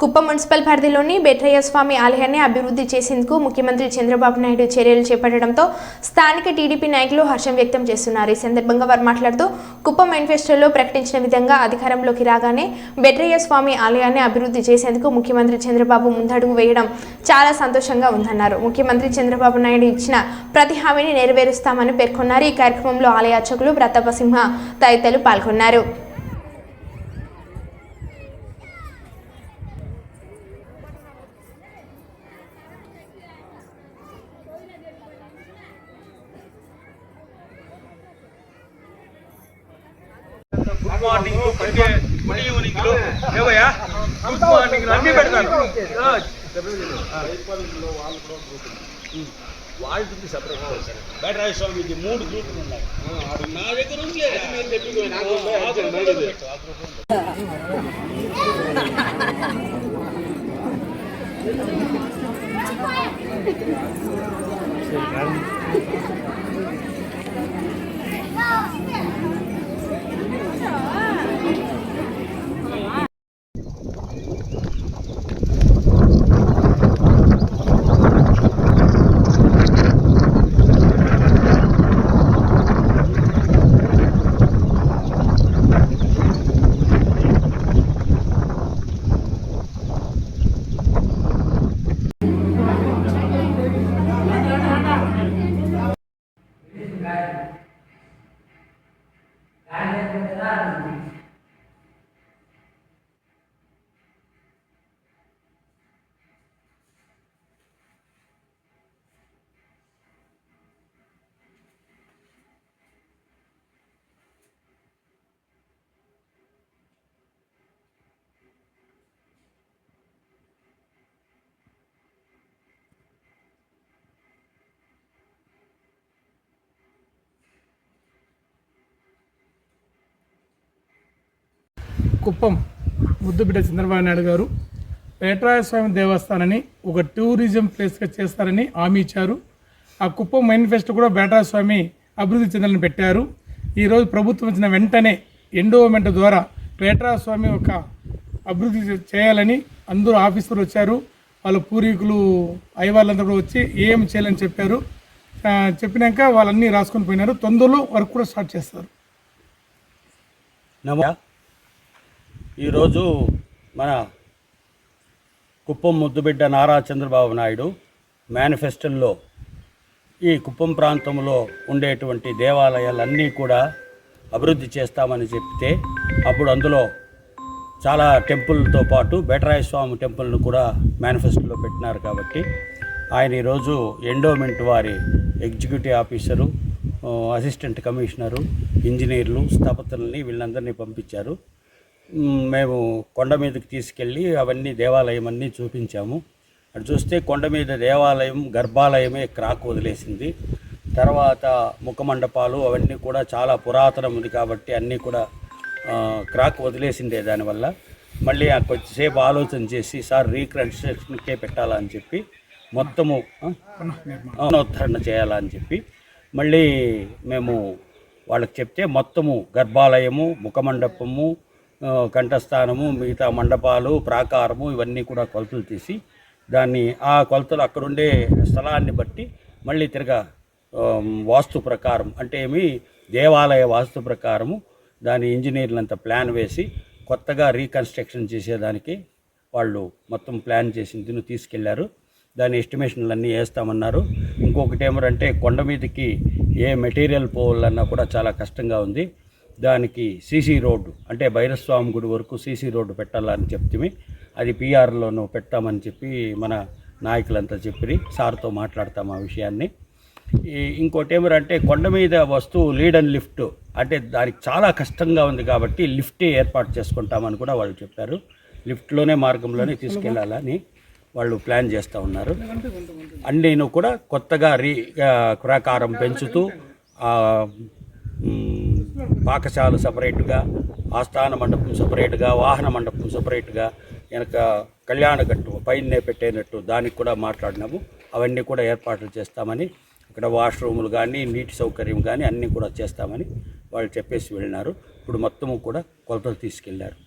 Kuppam municipal పరిధిలోని బెట్రయ్య స్వామి ఆలయాన్ని అభివృద్ధి చేసేందుకు ముఖ్యమంత్రి చంద్రబాబు నాయుడు చర్యలు చేపట్టడంతో స్థానిక టీడీపీ నాయకులు హర్షం వ్యక్తం చేస్తున్నారు. ఈ సందర్భంగా వారు మాట్లాడుతూ కుప్పం మేనిఫెస్టోలో ప్రకటించిన విధంగా అధికారంలోకి రాగానే బెట్రయ్య స్వామి ఆలయాన్ని అభివృద్ధి చేసేందుకు ముఖ్యమంత్రి చంద్రబాబు ముందడుగు వేయడం చాలా సంతోషంగా ఉందన్నారు. ముఖ్యమంత్రి చంద్రబాబు నాయుడు ఇచ్చిన ప్రతి హామీని నెరవేరుస్తామని పేర్కొన్నారు. ఈ కార్యక్రమంలో ఆలయ అర్చకులు ప్రతాపసింహ తదితరులు పాల్గొన్నారు. గుడ్ మార్నింగ్ గుడ్ ఈవినింగ్ ఏవయ్యా గుడ్ మార్నింగ్ అన్నీ పెడతాను వాళ్ళకి సపరేట్ బెట్రయ్య స్వామికి 3 గ్రూపులు ఉన్నాయి. నా దగ్గర కుప్పం ముద్దుబిడ్డ చంద్రబాబు నాయుడు గారు బెట్రయ్య స్వామి దేవస్థానాన్ని ఒక టూరిజం ప్లేస్గా చేస్తారని హామీ ఇచ్చారు. ఆ కుప్పం మేనిఫెస్టో కూడా బెట్రయ్య స్వామి అభివృద్ధి చెందాలని పెట్టారు. ఈరోజు ప్రభుత్వం వచ్చిన వెంటనే ఎండోమెంట్ ద్వారా బెట్రయ్య స్వామి ఒక అభివృద్ధి చేయాలని అందరూ ఆఫీసర్లు వచ్చారు. వాళ్ళ పూర్వీకులు అయ్యవాళ్ళందరూ కూడా వచ్చి ఏం చేయాలని చెప్పారు. చెప్పినాక వాళ్ళన్నీ రాసుకొని పోయినారు. తొందరలో వర్క్ కూడా స్టార్ట్ చేస్తారు. ఈరోజు మన కుప్పం ముద్దుబిడ్డ నారా చంద్రబాబు నాయుడు మేనిఫెస్టోలో ఈ కుప్పం ప్రాంతంలో ఉండేటువంటి దేవాలయాలన్నీ కూడా అభివృద్ధి చేస్తామని చెప్తే అప్పుడు అందులో చాలా టెంపుల్తో పాటు బెట్రయ్య స్వామి టెంపుల్ను కూడా మేనిఫెస్టోలో పెట్టినారు. కాబట్టి ఆయన ఈరోజు ఎండోమెంట్ వారి ఎగ్జిక్యూటివ్ ఆఫీసరు, అసిస్టెంట్ కమిషనరు, ఇంజనీర్లు, స్థపతుల్ని వీళ్ళందరినీ పంపించారు. మేము కొండ మీదకి తీసుకెళ్ళి అవన్నీ దేవాలయం అన్నీ చూపించాము. అటు చూస్తే కొండ మీద దేవాలయం గర్భాలయమే క్రాక్ వదిలేసింది. తర్వాత ముఖమండపాలు అవన్నీ కూడా చాలా పురాతనం ఉంది కాబట్టి అన్నీ కూడా క్రాక్ వదిలేసిందే. దానివల్ల మళ్ళీ కొద్దిసేపు ఆలోచన చేసి సార్ రీకన్స్ట్రక్షన్కే పెట్టాలని చెప్పి మొత్తము పునరుద్ధరణ చేయాలని చెప్పి మళ్ళీ మేము వాళ్ళకి చెప్తే మొత్తము గర్భాలయము, ముఖమండపము, కంఠస్థానము, మిగతా మండపాలు, ప్రాకారము ఇవన్నీ కూడా కొలతలు తీసి దాన్ని ఆ కొలతలు అక్కడుండే స్థలాన్ని బట్టి మళ్ళీ తిరగా వాస్తు ప్రకారం అంటే ఏమి దేవాలయ వాస్తు ప్రకారము దాని ఇంజనీర్లంతా ప్లాన్ వేసి కొత్తగా రీకన్స్ట్రక్షన్ చేసేదానికి వాళ్ళు మొత్తం ప్లాన్ చేసి తీసుకెళ్లారు. దాని ఎస్టిమేషన్లు అన్నీ వేస్తామన్నారు. ఇంకొకటి ఏమంటే కొండ మీదకి ఏ మెటీరియల్ పోవాలన్నా కూడా చాలా కష్టంగా ఉంది. దానికి సీసీ రోడ్డు అంటే భైరస్వామి గుడి వరకు సీసీ రోడ్డు పెట్టాలని చెప్తే అది పిఆర్లోనూ పెట్టామని చెప్పి మన నాయకులంతా చెప్పి సార్తో మాట్లాడతాం ఆ విషయాన్ని. ఇంకోటి ఏమంటే కొండ మీద వస్తువు లీడ్ అండ్ లిఫ్ట్ అంటే దానికి చాలా కష్టంగా ఉంది కాబట్టి లిఫ్టే ఏర్పాటు చేసుకుంటామని కూడా వాళ్ళు చెప్పారు. లిఫ్ట్లోనే మార్గంలోనే తీసుకెళ్ళాలని వాళ్ళు ప్లాన్ చేస్తూ ఉన్నారు. అన్నీను కూడా కొత్తగా ప్రాకారం పెంచుతూ పాకశాల సపరేట్గా, ఆస్థాన మండపం సపరేట్గా, వాహన మండపం సపరేట్గా, వెనక కళ్యాణగట్టు పైనే పెట్టేనట్టు దానికి కూడా మాట్లాడినాము. అవన్నీ కూడా ఏర్పాట్లు చేస్తామని, అక్కడ వాష్రూములు కానీ నీటి సౌకర్యం కానీ అన్నీ కూడా చేస్తామని వాళ్ళు చెప్పేసి వెళ్ళినారు. ఇప్పుడు మొత్తము కూడా కొలతలు తీసుకెళ్లారు.